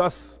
10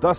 10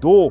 2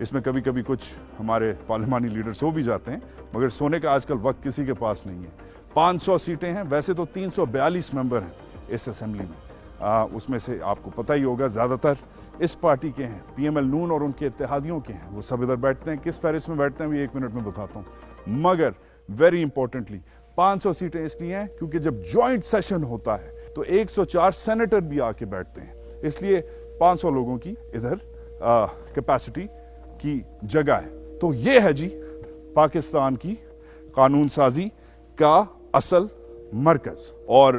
اس میں کبھی کبھی کچھ ہمارے پارلیمانی لیڈر سو بھی جاتے ہیں، مگر سونے کا آج کل وقت کسی کے پاس نہیں ہے۔ 500 سیٹیں ہیں، ویسے تو 342 ممبر ہیں اس اسمبلی میں، اس میں سے آپ کو پتہ ہی ہوگا زیادہ تر اس پارٹی کے ہیں، پی ایم ایل نون اور ان کے اتحادیوں کے ہیں، وہ سب ادھر بیٹھتے ہیں۔ کس فہرست میں بیٹھتے ہیں وہ 1 منٹ میں بتاتا ہوں، مگر ویری امپورٹنٹلی 500 سیٹیں اس لیے ہیں کیونکہ جب جوائنٹ سیشن ہوتا ہے تو 104 سینیٹر بھی آ کے بیٹھتے ہیں، اس لیے 500 لوگوں کی ادھر کیپیسٹی کی جگہ ہے۔ تو یہ ہے جی پاکستان کی قانون سازی کا اصل مرکز، اور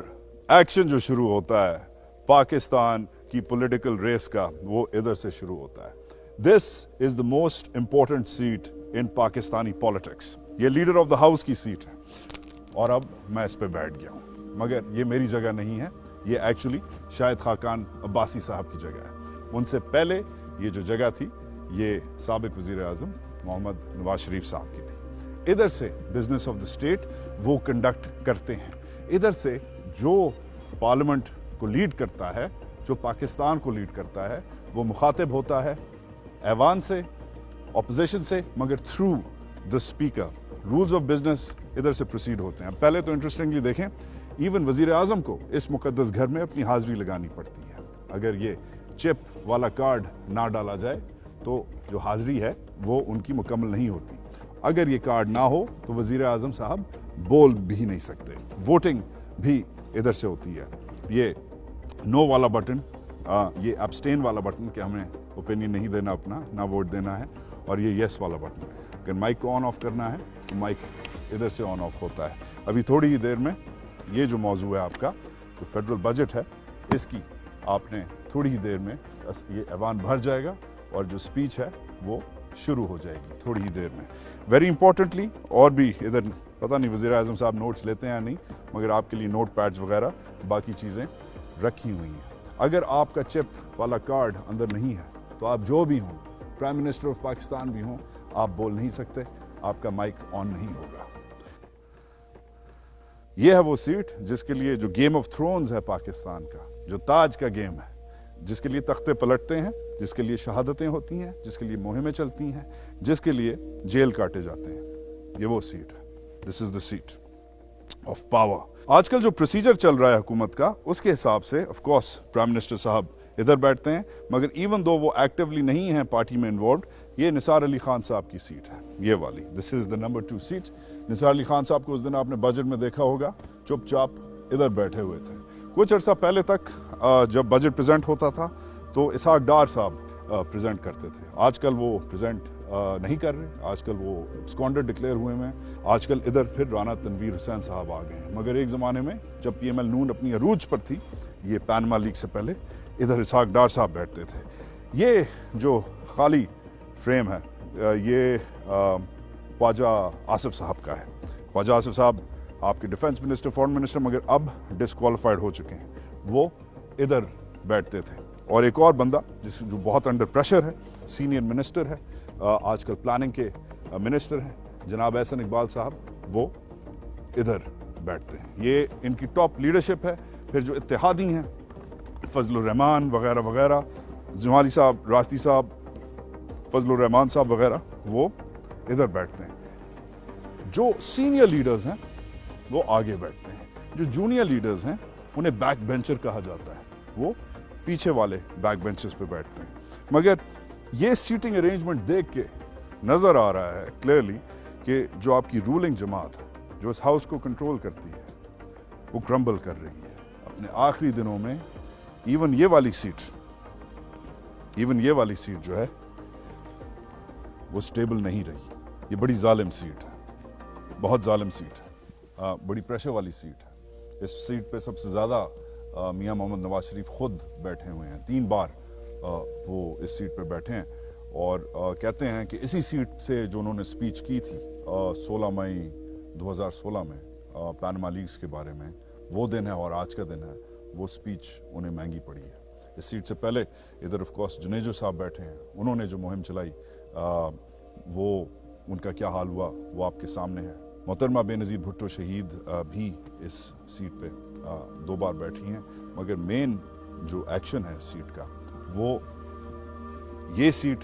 ایکشن جو شروع ہوتا ہے پاکستان کی پولیٹیکل ریس کا وہ ادھر سے شروع ہوتا ہے۔ This is the most important seat in Pakistani politics. یہ لیڈر آف دا ہاؤس کی سیٹ ہے اور اب میں اس پہ بیٹھ گیا ہوں، مگر یہ میری جگہ نہیں ہے، یہ ایکچولی شاہد خاقان عباسی صاحب کی جگہ ہے۔ ان سے پہلے یہ جو جگہ تھی یہ سابق وزیر اعظم محمد نواز شریف صاحب کی تھی۔ ادھر سے بزنس آف دا اسٹیٹ وہ کنڈکٹ کرتے ہیں، ادھر سے جو پارلیمنٹ کو لیڈ کرتا ہے، جو پاکستان کو لیڈ کرتا ہے، وہ مخاطب ہوتا ہے ایوان سے، اپوزیشن سے، مگر through the speaker. Rules of business ادھر سے پروسیڈ ہوتے ہیں۔ پہلے تو انٹرسٹنگلی دیکھیں، ایون وزیر اعظم کو اس مقدس گھر میں اپنی حاضری لگانی پڑتی ہے۔ اگر یہ چپ والا کارڈ نہ ڈالا جائے تو جو حاضری ہے وہ ان کی مکمل نہیں ہوتی۔ اگر یہ کارڈ نہ ہو تو وزیر اعظم صاحب بول بھی نہیں سکتے۔ ووٹنگ بھی ادھر سے ہوتی ہے۔ یہ نو والا بٹن، یہ ابسٹین والا بٹن کہ ہمیں اوپینین نہیں دینا اپنا، نہ ووٹ دینا ہے، اور یہ یس والا بٹن اگر مائک کو آن آف کرنا ہے تو مائک ادھر سے آن آف ہوتا ہے۔ ابھی تھوڑی ہی دیر میں یہ جو موضوع ہے آپ کا جو فیڈرل بجٹ ہے، اس کی آپ نے تھوڑی ہی دیر میں یہ ایوان بھر جائے گا اور جو سپیچ ہے وہ شروع ہو جائے گی تھوڑی ہی دیر میں۔ ویری امپورٹنٹلی، اور بھی ادھر پتہ نہیں وزیر اعظم صاحب نوٹس لیتے ہیں یا نہیں، مگر آپ کے لیے نوٹ پیڈز وغیرہ باقی چیزیں رکھی ہوئی ہیں۔ اگر آپ کا چپ والا کارڈ اندر نہیں ہے تو آپ جو بھی ہوں، پرائم منسٹر آف پاکستان بھی ہوں، آپ بول نہیں سکتے، آپ کا مائک آن نہیں ہوگا۔ یہ ہے وہ سیٹ جس کے لیے جو گیم آف تھرونز ہے پاکستان کا، جو تاج کا گیم ہے، جس کے لیے تختے پلٹتے ہیں، جس کے لیے شہادتیں ہوتی ہیں، جس کے لیے مہمیں چلتی ہیں، جس کے لیے جیل کاٹے جاتے ہیں، یہ وہ سیٹ ہے۔ This is the set of power. آج کل جو پروسیجر چل رہا ہے حکومت کا، اس کے حساب سے آف کورس پرائم منسٹر صاحب ادھر بیٹھتے ہیں، مگر ایون دو وہ ایکٹیولی نہیں ہیں پارٹی میں انوالوڈ، یہ نثار علی خان صاحب کی سیٹ ہے، یہ والی۔ دس از دا نمبر 2 سیٹ۔ نثار علی خان صاحب کو اس دن آپ نے بجٹ میں دیکھا ہوگا، چپ چاپ ادھر بیٹھے ہوئے تھے۔ کچھ عرصہ پہلے تک جب بجٹ پریزنٹ ہوتا تھا تو اسحاق ڈار صاحب پریزنٹ کرتے تھے، آج کل وہ پریزنٹ نہیں کر رہے، آج کل وہ اسکانڈر ڈکلیئر ہوئے ہیں۔ آج کل ادھر پھر رانا تنویر حسین صاحب آ گئے ہیں، مگر ایک زمانے میں جب پی ایم ایل نون اپنی عروج پر تھی، یہ پینما لیگ سے پہلے، ادھر اسحاق ڈار صاحب بیٹھتے تھے۔ یہ جو خالی فریم ہے یہ خواجہ آصف صاحب کا ہے۔ خواجہ آصف صاحب آپ کے ڈیفنس منسٹر، فورن منسٹر، مگر اب ڈسکوالیفائڈ ہو چکے ہیں، وہ ادھر بیٹھتے تھے۔ اور ایک اور بندہ جو بہت انڈر پریشر ہے، سینئر منسٹر ہے، آج کل پلاننگ کے منسٹر ہیں، جناب احسن اقبال صاحب، وہ ادھر بیٹھتے ہیں۔ یہ ان کی ٹاپ لیڈرشپ ہے۔ پھر جو اتحادی ہیں، فضل الرحمان وغیرہ وغیرہ، جمالی صاحب، راستی صاحب، فضل الرحمان صاحب وغیرہ، وہ ادھر بیٹھتے ہیں۔ جو سینئر لیڈرز ہیں وہ آگے بیٹھتے ہیں، جو جونیئر لیڈرز ہیں انہیں بیک بینچر کہا جاتا ہے، وہ پیچھے والے بیک بینچز پہ بیٹھتے ہیں۔ مگر یہ سیٹنگ ارینجمنٹ دیکھ کے نظر آ رہا ہے کلیئرلی کہ جو آپ کی رولنگ جماعت ہے، جو اس ہاؤس کو کنٹرول کرتی ہے، وہ کرمبل کر رہی ہے اپنے آخری دنوں میں۔ ایون یہ والی سیٹ جو ہے وہ سٹیبل نہیں رہی۔ یہ بڑی ظالم سیٹ ہے، بہت ظالم سیٹ ہے، بڑی پریشر والی سیٹ ہے۔ اس سیٹ پہ سب سے زیادہ میاں محمد نواز شریف خود بیٹھے ہوئے ہیں، 3 بار وہ اس سیٹ پہ بیٹھے ہیں، اور کہتے ہیں کہ اسی سیٹ سے جو انہوں نے سپیچ کی تھی 16 مئی 2016 میں پینما لیگز کے بارے میں، وہ دن ہے اور آج کا دن ہے، وہ سپیچ انہیں مہنگی پڑی ہے۔ اس سیٹ سے پہلے ادھر آف کورس جنیجو صاحب بیٹھے ہیں، انہوں نے جو مہم چلائی وہ ان کا کیا حال ہوا وہ آپ کے سامنے ہے۔ محترمہ بے نظیر بھٹو شہید بھی اس سیٹ پہ 2 بار بیٹھی ہیں، مگر مین جو ایکشن ہے اس سیٹ کا، وہ یہ set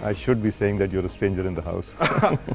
I should be saying that you're a stranger in the house.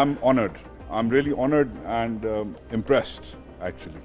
I'm honored. I'm really honored and impressed actually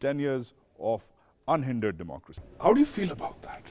10 years of unhindered democracy. How do you feel about that?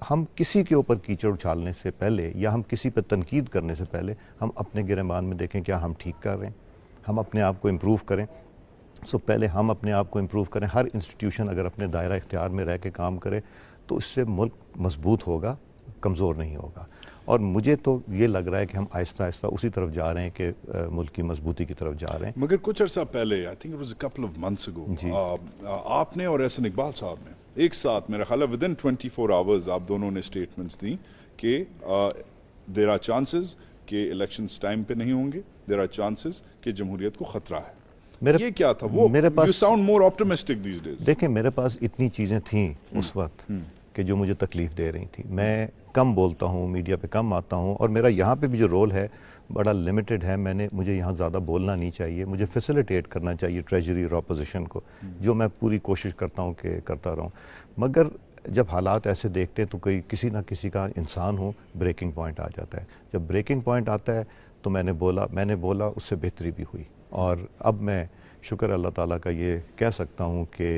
ہم کسی کے اوپر کیچڑ اچھالنے سے پہلے یا ہم کسی پہ تنقید کرنے سے پہلے ہم اپنے گریبان میں دیکھیں کیا ہم ٹھیک کر رہے ہیں، ہم اپنے آپ کو امپروو کریں. سو پہلے ہم اپنے آپ کو امپروو کریں. ہر انسٹیٹیوشن اگر اپنے دائرہ اختیار میں رہ کے کام کرے تو اس سے ملک مضبوط ہوگا، کمزور نہیں ہوگا. اور مجھے تو یہ لگ رہا ہے کہ ہم آہستہ آہستہ اسی طرف جا رہے ہیں کہ ملک کی مضبوطی کی طرف جا رہے ہیں. مگر کچھ عرصہ پہلے I think it was a couple of months ago آپ نے اور احسن اقبال صاحب نے ایک ساتھ میرا خیال ہے ودن 24 hours آپ دونوں نے اسٹیٹمنٹس دیں کہ دیر آر چانسز کہ الیکشنز ٹائم پہ نہیں ہوں گے، دیر آر چانسز کہ جمہوریت کو خطرہ ہے. یہ کیا تھا وہ؟ میرے پاس You sound more optimistic these days. دیکھیں میرے پاس اتنی چیزیں تھیں اس وقت کہ جو مجھے تکلیف دے رہی تھیں. میں کم بولتا ہوں، میڈیا پہ کم آتا ہوں، اور میرا یہاں پہ بھی جو رول ہے بڑا لمیٹڈ ہے. مجھے یہاں زیادہ بولنا نہیں چاہیے، مجھے فیسیلیٹیٹ کرنا چاہیے ٹریجری اور اپوزیشن کو، جو میں پوری کوشش کرتا ہوں کہ کرتا رہوں. مگر جب حالات ایسے دیکھتے ہیں تو کسی نہ کسی کا انسان ہو بریکنگ پوائنٹ آ جاتا ہے. جب بریکنگ پوائنٹ آتا ہے تو میں نے بولا اس سے بہتری بھی ہوئی. اور اب میں شکر اللہ تعالیٰ کا یہ کہہ سکتا ہوں کہ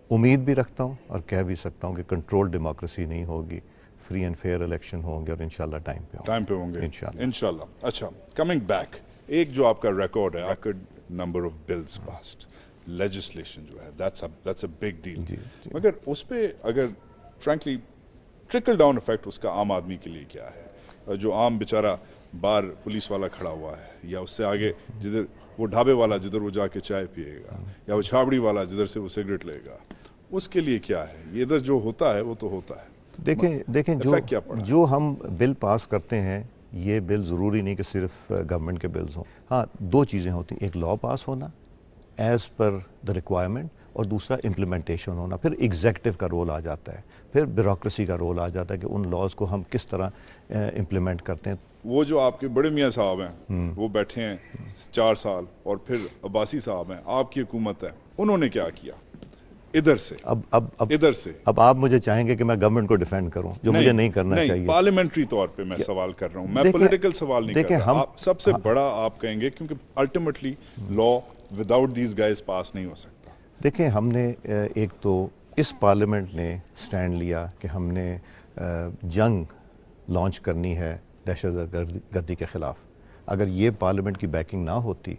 امید بھی رکھتا ہوں اور کہہ بھی سکتا ہوں کہ کنٹرول ڈیموکریسی نہیں ہوگی، فری اینڈ فیئر الیکشن ہوں گے اور انشاءاللہ ٹائم پہ ہوں گے انشاءاللہ. اچھا، کمنگ بیک، ایک جو آپ کا ریکارڈ ہے record number of bills passed, legislation جو ہے that's a big deal. مگر اس پہ اگر فرینکلی ٹرکل ڈاؤن افیکٹ اس کا عام آدمی کے لیے کیا ہے؟ جو عام بیچارہ باہر پولیس والا کھڑا ہوا ہے، یا اس سے آگے جدھر وہ ڈھابے والا جدھر وہ جا کے چائے پیے گا، یا وہ چھابڑی والا جدھر سے وہ سگریٹ لے گا، اس کے لیے کیا ہے؟ یہ ادھر جو ہوتا ہے وہ تو ہوتا ہے. دیکھیں جو ہم بل پاس کرتے ہیں، یہ بل ضروری نہیں کہ صرف گورنمنٹ کے بلز ہوں. ہاں، دو چیزیں ہوتی ہیں، ایک لا پاس ہونا ایز پر دا ریکوائرمنٹ، اور دوسرا امپلیمنٹیشن ہونا. پھر ایگزیکٹو کا رول آ جاتا ہے، پھر بیوروکریسی کا رول آ جاتا ہے کہ ان لاز کو ہم کس طرح امپلیمنٹ کرتے ہیں. وہ جو آپ کے بڑے میاں صاحب ہیں وہ بیٹھے ہیں 4 سال، اور پھر عباسی صاحب ہیں، آپ کی حکومت ہے، انہوں نے کیا کیا ادھر سے؟ ادھر سے اب آپ مجھے چاہیں گے کہ میں گورنمنٹ کو ڈیفینڈ کروں، جو مجھے نہیں کرنا چاہیے. پارلیمنٹری طور پہ میں سوال کر رہا ہوں، میں پولیٹیکل سوال نہیں کر رہا. سب سے بڑا آپ کہیں گے کیونکہ ultimately law without these guys pass نہیں ہو سکتا. دیکھیں، ہم نے ایک تو اس پارلیمنٹ نے سٹینڈ لیا کہ ہم نے جنگ لانچ کرنی ہے دہشت گردی کے خلاف. اگر یہ پارلیمنٹ کی بیکنگ نہ ہوتی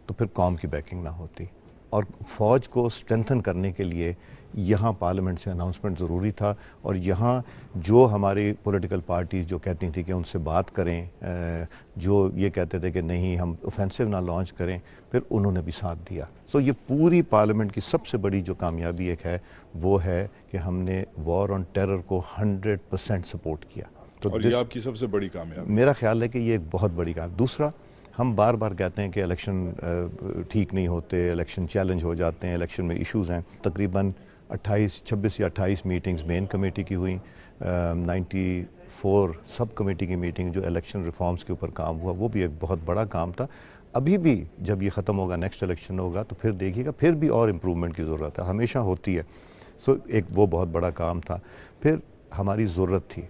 تو پھر قوم کی بیکنگ نہ ہوتی. اور فوج کو اسٹرینتھن کرنے کے لیے یہاں پارلیمنٹ سے اناؤنسمنٹ ضروری تھا. اور یہاں جو ہماری پولیٹیکل پارٹیز جو کہتی تھیں کہ ان سے بات کریں، جو یہ کہتے تھے کہ نہیں ہم اوفینسو نہ لانچ کریں، پھر انہوں نے بھی ساتھ دیا. سو یہ پوری پارلیمنٹ کی سب سے بڑی جو کامیابی ایک ہے وہ ہے کہ ہم نے وار آن ٹیرر کو 100% سپورٹ کیا. اور یہ آپ کی سب سے بڑی کامیابی؟ میرا خیال ہے کہ یہ ایک بہت بڑی کامیابی. دوسرا، ہم بار بار کہتے ہیں کہ الیکشن ٹھیک نہیں ہوتے، الیکشن چیلنج ہو جاتے ہیں، الیکشن میں ایشوز ہیں. تقریباً 26 یا 28 میٹنگز مین کمیٹی کی ہوئیں، 94 سب کمیٹی کی میٹنگ جو الیکشن ریفارمز کے اوپر کام ہوا، وہ بھی ایک بہت بڑا کام تھا. ابھی بھی جب یہ ختم ہوگا، نیکسٹ الیکشن ہوگا، تو پھر دیکھیے گا پھر بھی اور امپرومنٹ کی ضرورت ہے، ہمیشہ ہوتی ہے. سو ایک وہ بہت بڑا کام تھا. پھر ہماری ضرورت تھی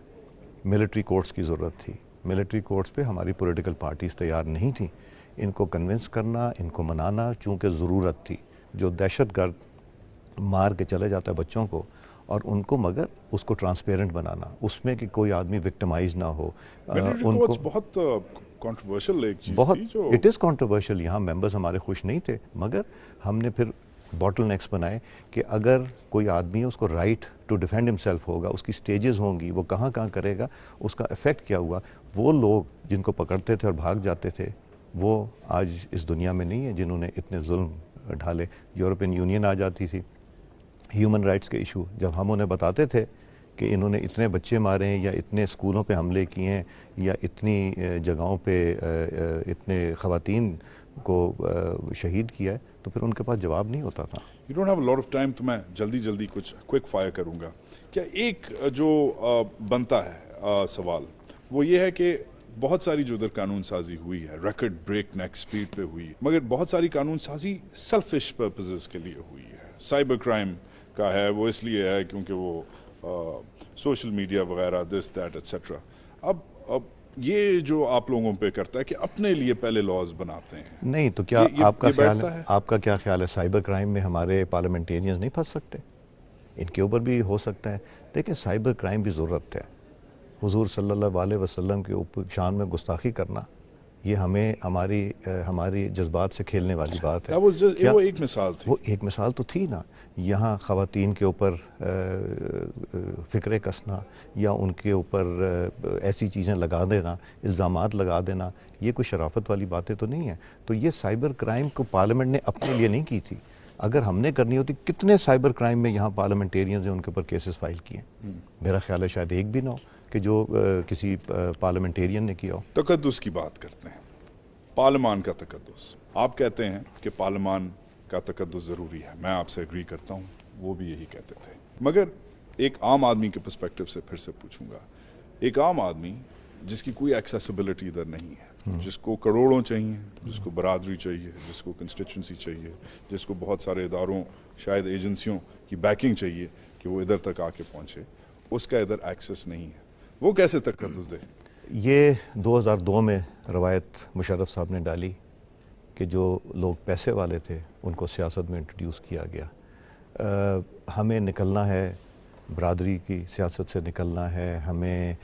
ملٹری کورٹس کی ضرورت تھی. ملٹری کورٹس پہ ہماری پولیٹیکل پارٹیز تیار نہیں تھیں. ان کو کنونس کرنا، ان کو منانا، چونکہ ضرورت تھی. جو دہشت گرد مار کے چلے جاتا ہے بچوں کو، اور ان کو مگر اس کو ٹرانسپیرنٹ بنانا، اس میں کہ کوئی آدمی وکٹمائز نہ ہو. ان کو بہت کنٹروورشل ایک چیز بہت تھی جو اٹ از کنٹروورشل. یہاں ممبرز ہمارے خوش نہیں تھے، مگر ہم نے پھر باٹل نیکس بنائے کہ اگر کوئی آدمی اس کو رائٹ ٹو ڈیفینڈ ہمسیلف ہوگا، اس کی سٹیجز ہوں گی، وہ کہاں کرے گا، اس کا افیکٹ کیا ہوا. وہ لوگ جن کو پکڑتے تھے اور بھاگ جاتے تھے وہ آج اس دنیا میں نہیں ہیں جنہوں نے اتنے ظلم ڈھالے. یورپین یونین آ جاتی تھی، ہیومن رائٹس کے ایشو جب ہم انہیں بتاتے تھے کہ انہوں نے اتنے بچے مارے ہیں، یا اتنے اسکولوں پہ حملے کیے ہیں، یا اتنی جگہوں پہ اتنے خواتین کو شہید کیا ہے، تو پھر ان کے پاس جواب نہیں ہوتا تھا. You don't have a lot of time, تو میں جلدی کچھ کوئک فائر کروں گا. کیا ایک جو بنتا ہے سوال وہ یہ ہے کہ بہت ساری جو ادھر قانون سازی ہوئی ہے ریکارڈ بریک نیک سپیڈ پہ ہوئی ہے، مگر بہت ساری قانون سازی سیلفش پرپزز کے لیے ہوئی ہے. سائبر کرائم کا ہے وہ اس لیے ہے کیونکہ وہ سوشل میڈیا وغیرہ دس دیٹ ایٹسٹرا. اب یہ جو آپ لوگوں پہ کرتا ہے کہ اپنے لیے پہلے لاز بناتے ہیں. نہیں تو کیا آپ کا کیا خیال ہے سائبر کرائم میں ہمارے پارلیمنٹیرینز نہیں پھنس سکتے؟ ان کے اوپر بھی ہو سکتا ہے. دیکھیں سائبر کرائم بھی ضرورت ہے. حضور صلی اللہ علیہ وسلم کے اوپر شان میں گستاخی کرنا یہ ہمیں ہماری جذبات سے کھیلنے والی بات ہے. وہ ایک مثال تھی. وہ ایک مثال تو تھی نا. یہاں خواتین کے اوپر فکرے کسنا یا ان کے اوپر ایسی چیزیں لگا دینا, الزامات لگا دینا, یہ کوئی شرافت والی باتیں تو نہیں ہیں. تو یہ سائبر کرائم کو پارلیمنٹ نے اپنے لیے نہیں کی تھی. اگر ہم نے کرنی ہوتی, کتنے سائبر کرائم میں یہاں پارلیمنٹیرینز ہیں ان کے اوپر کیسز فائل کیے ہیں. میرا خیال ہے شاید ایک بھی نہ ہو کہ جو کسی پارلیمنٹیرین نے کیا ہو. تقدس کی بات کرتے ہیں, پارلیمان کا تقدس. آپ کہتے ہیں کہ پارلیمان کا تقدس ضروری ہے, میں آپ سے اگری کرتا ہوں, وہ بھی یہی کہتے تھے. مگر ایک عام آدمی کے پرسپیکٹو سے پھر سے پوچھوں گا, ایک عام آدمی جس کی کوئی ایکسیسیبلٹی ادھر نہیں ہے, جس کو کروڑوں چاہیے, جس کو برادری چاہیے, جس کو کنسٹیچوئنسی چاہیے, جس کو بہت سارے اداروں شاید ایجنسیوں کی بیکنگ چاہیے کہ وہ ادھر تک آ کے پہنچے, اس کا ادھر ایکسیس نہیں ہے, وہ کیسے تقدس دے؟ یہ 2002 میں روایت مشرف صاحب نے ڈالی کہ جو لوگ پیسے والے تھے ان کو سیاست میں انٹروڈیوس کیا گیا. ہمیں نکلنا ہے, برادری کی سیاست سے نکلنا ہے, ہمیں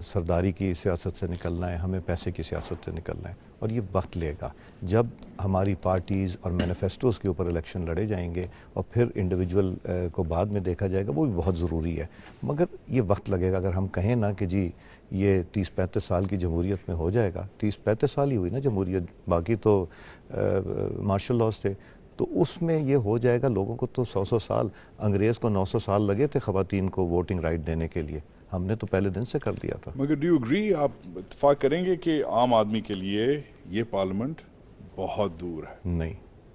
سرداری کی سیاست سے نکلنا ہے, ہمیں پیسے کی سیاست سے نکلنا ہے, اور یہ وقت لے گا. جب ہماری پارٹیز اور مینیفیسٹوز کے اوپر الیکشن لڑے جائیں گے اور پھر انڈیویجول کو بعد میں دیکھا جائے گا, وہ بھی بہت ضروری ہے. مگر یہ وقت لگے گا. اگر ہم کہیں نا کہ جی یہ 30-35 سال کی جمہوریت میں ہو جائے گا, 30-35 سال ہی ہوئی نا جمہوریت, باقی تو مارشل لاز تھے, تو اس میں یہ ہو جائے گا. لوگوں کو تو 100 سال, انگریز کو 900 سال لگے تھے خواتین کو ووٹنگ رائٹ دینے کے لیے, ہم نے تو پہلے دن سے کر دیا تھا. مگر ڈو یو اگری, آپ اتفاق کریں گے کہ عام آدمی کے لیے یہ پارلیمنٹ بہت دور ہے؟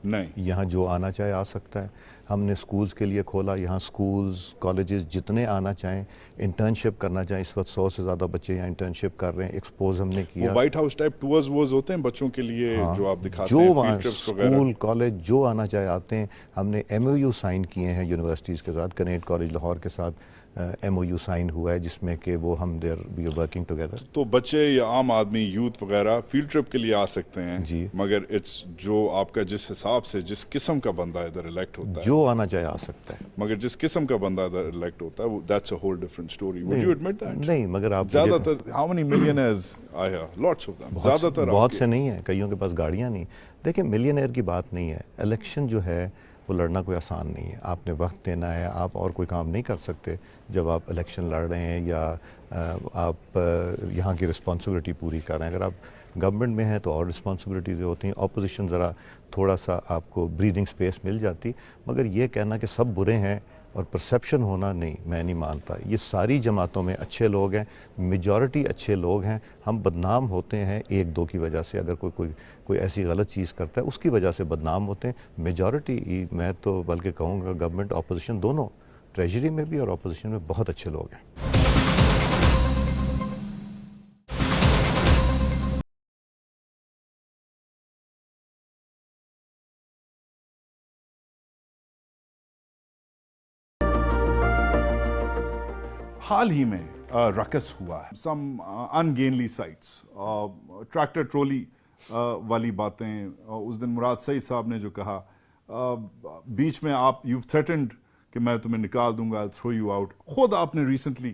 نہیں, یہاں جو آنا چاہے آ سکتا ہے. ہم نے سکولز کے لیے کھولا, یہاں سکولز کالجز جتنے آنا چاہیں, انٹرنشپ کرنا چاہیں, اس وقت 100 سے زیادہ بچے یہاں انٹرنشپ کر رہے ہیں. ایکسپوز ہم نے کیا, وائٹ ہاؤس ٹائپ ٹورز ووز ہوتے ہیں بچوں کے لیے جو آپ دکھاتے جو ہیں, وہاں فیلڈ ٹرپس وغیرہ. اسکول کالج جو آنا چاہے آتے ہیں. ہم نے MOU سائن کیے ہیں یونیورسٹیز کے ساتھ. کنیٹ کالج لاہور کے ساتھ MOU سائن ہوا ہے جس میں کہ وہ ہم وی آر ورکنگ ٹوگیدر. تو بچے یا عام آدمی, یوتھ وغیرہ فیلڈ ٹرپ کے لیے آ سکتے ہیں جی, مگر جو آپ کا جس حساب سے جس قسم کا بندہ ادھر الیکٹ ہوتا ہے, جو آنا چاہے آ سکتا ہے. مگر جس قسم کا بندہ ادھر الیکٹ ہوتا ہے, that's a whole different story. Would you admit that? نہیں, مگر آپ زیادہ تر how many millionaires آئے ہیں? Lots of them. زیادہ تر بہت سے نہیں ہیں, کئیوں کے پاس گاڑیاں نہیں. دیکھیں ملینئر کی بات نہیں ہے. الیکشن جو ہے وہ لڑنا کوئی آسان نہیں ہے. آپ نے وقت دینا ہے, آپ اور کوئی کام نہیں کر سکتے جب آپ الیکشن لڑ رہے ہیں یا آپ یہاں کی رسپانسبلٹی پوری کر رہے ہیں. اگر آپ گورنمنٹ میں ہیں تو اور رسپانسبلٹیز ہوتی ہیں. اپوزیشن ذرا تھوڑا سا آپ کو بریدنگ سپیس مل جاتی. مگر یہ کہنا کہ سب برے ہیں اور پرسیپشن ہونا, نہیں, میں نہیں مانتا. یہ ساری جماعتوں میں اچھے لوگ ہیں, میجورٹی اچھے لوگ ہیں. ہم بدنام ہوتے ہیں 1-2 کی وجہ سے. اگر کوئی ایسی غلط چیز کرتا ہے اس کی وجہ سے بدنام ہوتے ہیں. میجورٹی, میں تو بلکہ کہوں گا گورنمنٹ اپوزیشن دونوں, ٹریجری میں بھی اور اپوزیشن میں بہت اچھے لوگ ہیں. حال ہی میں رقص ہوا ہے, سم انگینلی سائٹس, ٹریکٹر ٹرولی والی باتیں. اس دن مراد سعید صاحب نے جو کہا بیچ میں, آپ یو تھریٹنڈ کہ میں تمہیں نکال دوں گا, تھرو یو آؤٹ, خود آپ نے ریسنٹلی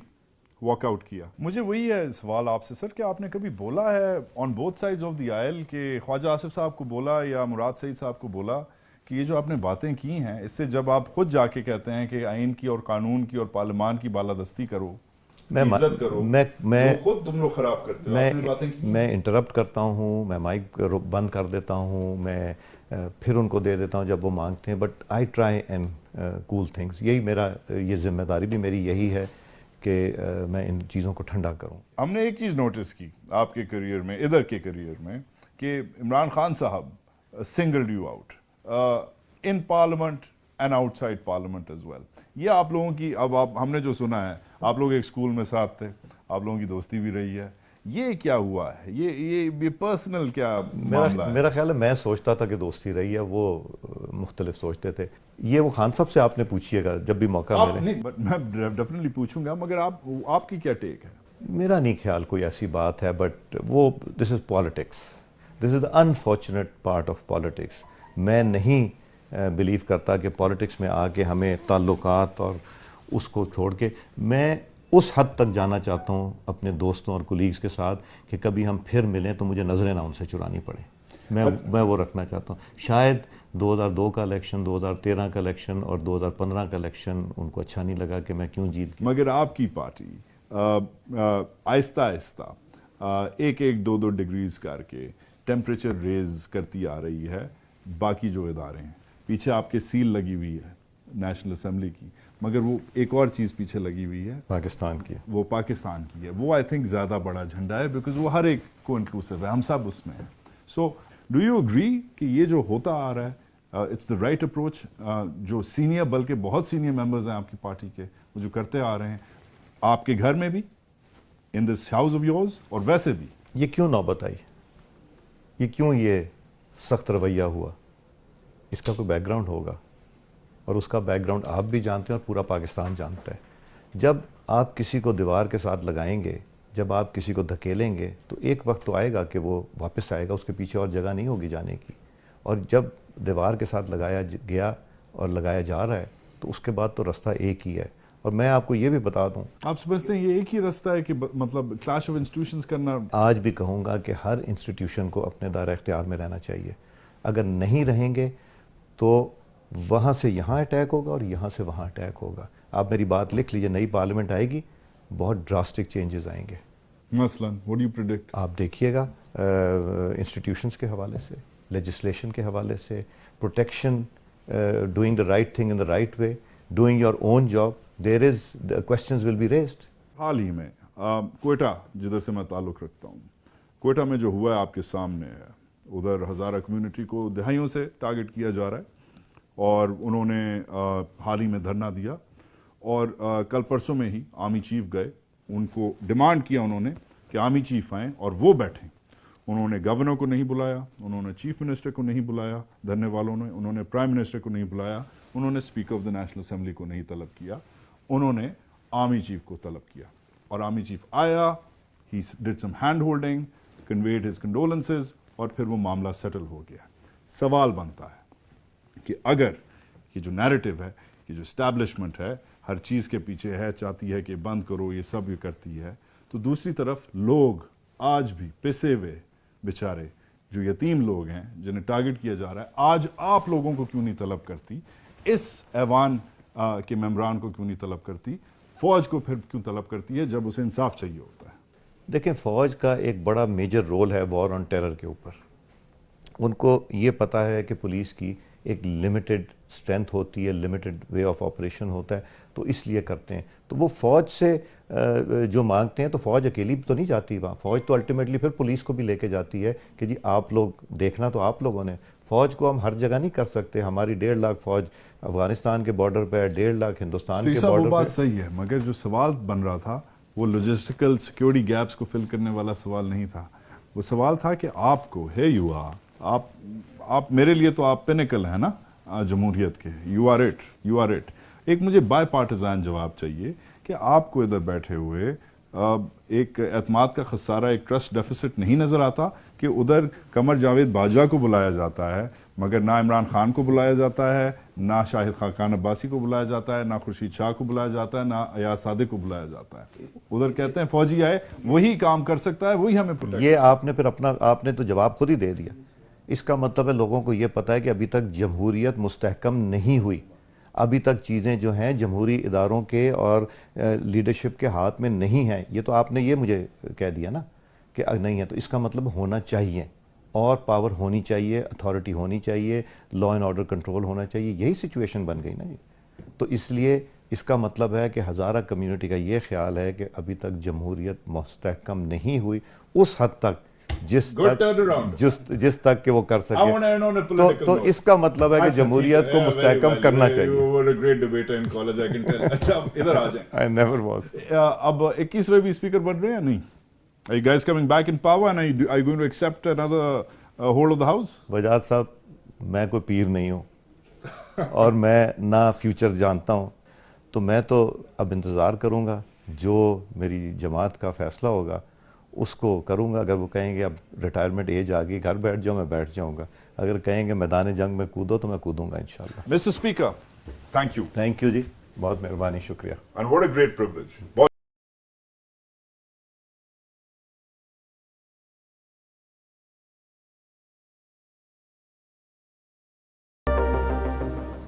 واک آؤٹ کیا. مجھے وہی ہے سوال آپ سے سر کہ آپ نے کبھی بولا ہے on both sides of the oil, کہ خواجہ آصف صاحب کو بولا یا مراد سعید صاحب کو بولا کہ یہ جو آپ نے باتیں کی ہیں, اس سے جب آپ خود جا کے کہتے ہیں کہ آئین کی اور قانون کی اور پارلیمان کی بالادستی کرو, عزت کرو, میں خود تم لوگ خراب کرتے ہو, آپ نے باتیں کی. میں انٹرپٹ کرتا ہوں, میں مائک بند کر دیتا ہوں, میں پھر ان کو دے دیتا ہوں جب وہ مانگتے ہیں. But I try and cool things. یہی میرا, یہ ذمہ داری بھی میری یہی ہے کہ میں ان چیزوں کو ٹھنڈا کروں. ہم نے ایک چیز نوٹس کی آپ کے کریئر میں, ادھر کے کریئر میں, کہ عمران خان صاحب singled you out in parliament and outside parliament as well. یہ آپ لوگوں کی, اب ہم نے جو سنا ہے, آپ لوگ ایک اسکول میں ساتھ تھے, آپ لوگوں کی دوستی بھی رہی ہے, یہ کیا ہوا ہے, یہ پرسنل کیا معاملہ ہے؟ میرا خیال ہے میں سوچتا تھا کہ دوستی رہی ہے, وہ مختلف سوچتے تھے. یہ وہ خان صاحب سے آپ نے پوچھیے گا جب بھی موقع ملے. میں ڈیفینیٹلی پوچھوں گا, مگر آپ کی کیا ٹیک ہے؟ میرا نہیں خیال کوئی ایسی بات ہے, بٹ وہ this is politics, this is the unfortunate part of politics. میں نہیں بلیو کرتا کہ پالیٹکس میں آ کے ہمیں تعلقات اور اس کو چھوڑ کے میں اس حد تک جانا چاہتا ہوں اپنے دوستوں اور کولیگز کے ساتھ کہ کبھی ہم پھر ملیں تو مجھے نظریں نہ ان سے چرانی پڑیں. میں وہ رکھنا چاہتا ہوں. شاید 2002 کا الیکشن, 2013 کا الیکشن اور 2015 کا الیکشن ان کو اچھا نہیں لگا کہ میں کیوں جیت گیا. مگر آپ کی پارٹی آہستہ آہستہ ایک 2 ڈگریز کر کے ٹیمپریچر ریز کرتی آ رہی ہے. باقی جو ادارے ہیں پیچھے آپ کے سیل لگی ہوئی ہے نیشنل اسمبلی کی, مگر وہ ایک اور چیز پیچھے لگی ہوئی ہے پاکستان کی, وہ پاکستان کی ہے. وہ آئی تھنک زیادہ بڑا جھنڈا ہے بیکاز وہ ہر ایک کو انکلوسیو ہے, ہم سب اس میں ہیں. سو ڈو یو اگری کہ یہ جو ہوتا آ رہا ہے اٹس دا رائٹ اپروچ, جو سینئر بلکہ بہت سینئر ممبرز ہیں آپ کی پارٹی کے وہ جو کرتے آ رہے ہیں آپ کے گھر میں بھی, ان دس ہاؤس آف یورز, اور ویسے بھی یہ کیوں نوبت آئی, یہ کیوں یہ سخت رویہ ہوا؟ اس کا کوئی بیک گراؤنڈ ہوگا, اور اس کا بیک گراؤنڈ آپ بھی جانتے ہیں اور پورا پاکستان جانتا ہے. جب آپ کسی کو دیوار کے ساتھ لگائیں گے, جب آپ کسی کو دھکیلیں گے تو ایک وقت تو آئے گا کہ وہ واپس آئے گا, اس کے پیچھے اور جگہ نہیں ہوگی جانے کی. اور جب دیوار کے ساتھ لگایا گیا اور لگایا جا رہا ہے تو اس کے بعد تو رستہ ایک ہی ہے. اور میں آپ کو یہ بھی بتا دوں, آپ سمجھتے ہیں یہ ایک ہی رستہ ہے کہ مطلب کلیش آف انسٹیٹیوشنز کرنا؟ آج بھی کہوں گا کہ ہر انسٹیٹیوشن کو اپنے دائرہ اختیار میں رہنا چاہیے. اگر نہیں رہیں گے تو وہاں سے یہاں اٹیک ہوگا اور یہاں سے وہاں اٹیک ہوگا. آپ میری بات لکھ لیجئے, نئی پارلیمنٹ آئے گی, بہت ڈراسٹک چینجز آئیں گے. مثلا what do you predict؟ آپ دیکھیے گا انسٹیٹیوشنز کے حوالے سے, لیجسلیشن کے حوالے سے, protection, doing the right thing in the right way, doing your own job, there is questions will be raised. حال ہی میں کوئٹہ جدھر سے میں تعلق رکھتا ہوں, کوئٹہ میں جو ہوا ہے آپ کے سامنے ہے, ادھر ہزارہ کمیونٹی کو دہائیوں سے ٹارگٹ کیا جا رہا ہے اور انہوں نے حال ہی میں دھرنا دیا. اور کل پرسوں میں ہی آرمی چیف گئے, ان کو ڈیمانڈ کیا انہوں نے کہ آرمی چیف آئیں اور وہ بیٹھیں. انہوں نے گورنر کو نہیں بلایا, انہوں نے چیف منسٹر کو نہیں بلایا دھرنے والوں نے, انہوں نے پرائم منسٹر کو نہیں بلایا, انہوں نے speaker of the national assembly کو نہیں طلب کیا, انہوں نے آرمی چیف کو طلب کیا. اور آرمی چیف آیا, ہی ڈڈ سم hand holding, conveyed his condolences, اور پھر وہ معاملہ سیٹل ہو گیا. سوال بنتا ہے کہ اگر یہ جو نیریٹو ہے, یہ جو اسٹیبلشمنٹ ہے ہر چیز کے پیچھے ہے, چاہتی ہے کہ بند کرو, یہ سب یہ کرتی ہے, تو دوسری طرف لوگ آج بھی پسے ہوئے بیچارے جو یتیم لوگ ہیں جنہیں ٹارگٹ کیا جا رہا ہے, آج آپ لوگوں کو کیوں نہیں طلب کرتی, اس ایوان کے ممبران کو کیوں نہیں طلب کرتی, فوج کو پھر کیوں طلب کرتی ہے جب اسے انصاف چاہیے ہوتا ہے؟ دیکھیں, فوج کا ایک بڑا میجر رول ہے وار آن ٹیرر کے اوپر. ان کو یہ پتا ہے کہ پولیس کی ایک لمیٹڈ اسٹرینتھ ہوتی ہے, لمیٹڈ وے آف آپریشن ہوتا ہے, تو اس لیے کرتے ہیں. تو وہ فوج سے جو مانگتے ہیں, تو فوج اکیلی تو نہیں جاتی وہاں, فوج تو الٹیمیٹلی پھر پولیس کو بھی لے کے جاتی ہے کہ جی آپ لوگ دیکھنا تو آپ لوگوں نے. فوج کو ہم ہر جگہ نہیں کر سکتے, ہماری 1.5 لاکھ فوج افغانستان کے بارڈر پہ ہے, 1.5 لاکھ ہندوستان کے وہ بارڈر بات پہ. صحیح ہے, مگر جو سوال بن رہا تھا وہ لاجسٹیکل سیکیورٹی گیپس کو فل کرنے والا سوال نہیں تھا. وہ سوال تھا کہ آپ کو ہے یو آر, آپ میرے لیے تو آپ پینیکل ہیں نا جمہوریت کے, یو آر اٹ. ایک مجھے بائی پارٹیزان جواب چاہیے کہ آپ کو ادھر بیٹھے ہوئے ایک اعتماد کا خسارہ, ایک ٹرسٹ ڈیفیسٹ نہیں نظر آتا کہ ادھر قمر جاوید باجوہ کو بلایا جاتا ہے مگر نہ عمران خان کو بلایا جاتا ہے, نہ شاہد خاقان عباسی کو بلایا جاتا ہے, نہ خورشید شاہ کو بلایا جاتا ہے, نہ ایاز صادق کو بلایا جاتا ہے. ادھر کہتے ہیں فوجی آئے, وہی کام کر سکتا ہے, وہی ہمیں پروٹیکٹ. یہ آپ نے پھر آپ نے تو جواب خود ہی دے دیا. اس کا مطلب ہے لوگوں کو یہ پتا ہے کہ ابھی تک جمہوریت مستحکم نہیں ہوئی, ابھی تک چیزیں جو ہیں جمہوری اداروں کے اور لیڈرشپ کے ہاتھ میں نہیں ہیں. یہ تو آپ نے یہ مجھے کہہ دیا نا کہ نہیں ہے, تو اس کا مطلب ہونا چاہیے, اور پاور ہونی چاہیے, اتھارٹی ہونی چاہیے, لا اینڈ آرڈر کنٹرول ہونا چاہیے. یہی سچویشن بن گئی نا جی. تو اس لیے اس کا مطلب ہے کہ ہزارہ کمیونٹی کا یہ خیال ہے کہ ابھی تک جمہوریت مستحکم نہیں ہوئی اس حد تک جس تک کہ وہ کر سکے. تو اس کا مطلب ہے کہ جمہوریت کو مستحکم کرنا چاہیے. اب 21ویں بھی اسپیکر بن رہے ہیں نہیں؟ Are you guys coming back in power and are you going to accept another hold of the house? وجاد صاحب, میں کوئی پیر نہیں ہوں اور میں نہ فیوچر جانتا ہوں, تو میں تو اب انتظار کروں گا, جو میری جماعت کا فیصلہ ہوگا اس کو کروں گا. اگر وہ کہیں گے اب ریٹائرمنٹ ایج آ گئی, گھر بیٹھ جاؤ, میں بیٹھ جاؤں گا. اگر کہیں گے میدان جنگ میں کودو تو میں کودوں گا انشاءاللہ. Mr. Speaker, thank you. Thank you ji. بہت مہربانی, شکریہ. And what a great privilege.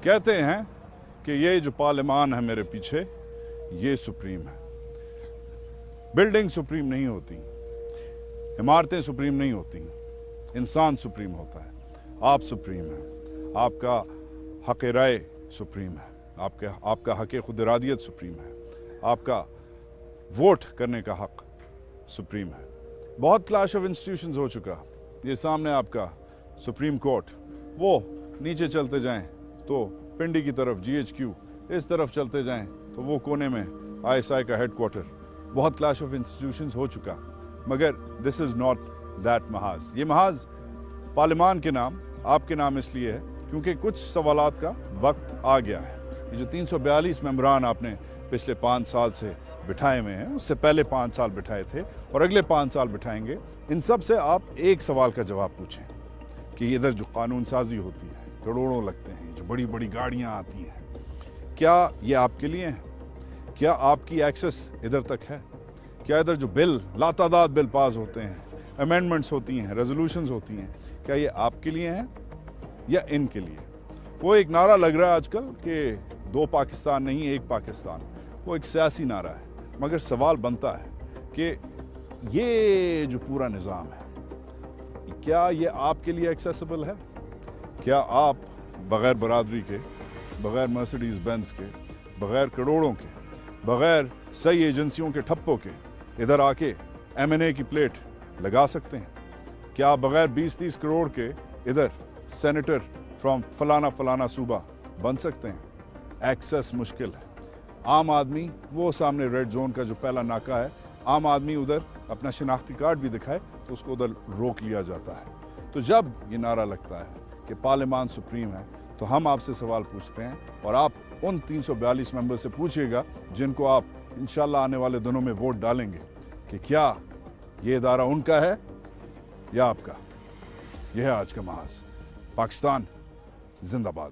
کہتے ہیں کہ یہ جو پارلیمان ہے میرے پیچھے, یہ سپریم ہے. بلڈنگ سپریم نہیں ہوتی, عمارتیں سپریم نہیں ہوتی, انسان سپریم ہوتا ہے. آپ سپریم ہیں, آپ کا حق رائے سپریم ہے, آپ کا حق خود ارادیت سپریم ہے, آپ کا ووٹ کرنے کا حق سپریم ہے. بہت کلاش آف انسٹیٹیوشنز ہو چکا. یہ سامنے آپ کا سپریم کورٹ, وہ نیچے چلتے جائیں تو پنڈی کی طرف GHQ, اس طرف چلتے جائیں تو وہ کونے میں ISI کا ہیڈ کوارٹر. بہت کلاش آف انسٹیٹیوشنز ہو چکا, مگر دس از ناٹ دیٹ محاذ. یہ محاذ پارلیمان کے نام, آپ کے نام اس لیے ہے کیونکہ کچھ سوالات کا وقت آ گیا ہے. یہ جو 342 ممبران آپ نے پچھلے 5 سال سے بٹھائے ہوئے ہیں, اس سے پہلے 5 سال بٹھائے تھے اور اگلے 5 سال بٹھائیں گے, ان سب سے آپ ایک سوال کا جواب پوچھیں کہ ادھر جو قانون سازی ہوتی ہے, کروڑوں لگتے ہیں, جو بڑی بڑی گاڑیاں آتی ہیں, کیا یہ آپ کے لیے ہیں؟ کیا آپ کی ایکسس ادھر تک ہے؟ کیا ادھر جو بل, لاتعداد بل پاس ہوتے ہیں, امینڈمنٹس ہوتی ہیں, ریزولوشنز ہوتی ہیں, کیا یہ آپ کے لیے ہیں یا ان کے لیے؟ وہ ایک نعرہ لگ رہا ہے آج کل کہ 2 پاکستان نہیں, ایک پاکستان. وہ ایک سیاسی نعرہ ہے, مگر سوال بنتا ہے کہ یہ جو پورا نظام ہے, کیا یہ آپ کے لیے ایکسیسیبل ہے؟ کیا آپ بغیر برادری کے, بغیر مرسیڈیز بینز کے, بغیر کروڑوں کے, بغیر صحیح ایجنسیوں کے ٹھپوں کے ادھر آ کے M&A کی پلیٹ لگا سکتے ہیں؟ کیا بغیر 20-30 کروڑ کے ادھر سینیٹر فرام فلانا صوبہ بن سکتے ہیں؟ ایکسیس مشکل ہے. عام آدمی, وہ سامنے ریڈ زون کا جو پہلا ناکہ ہے, عام آدمی ادھر اپنا شناختی کارڈ بھی دکھائے تو اس کو ادھر روک لیا جاتا ہے. تو جب یہ نعرہ لگتا ہے کہ پارلیمان سپریم ہے, تو ہم آپ سے سوال پوچھتے ہیں, اور آپ ان 342 ممبر سے پوچھئے گا جن کو آپ انشاءاللہ آنے والے دنوں میں ووٹ ڈالیں گے, کہ کیا یہ ادارہ ان کا ہے یا آپ کا؟ یہ ہے آج کا محاذ. پاکستان زندہ باد.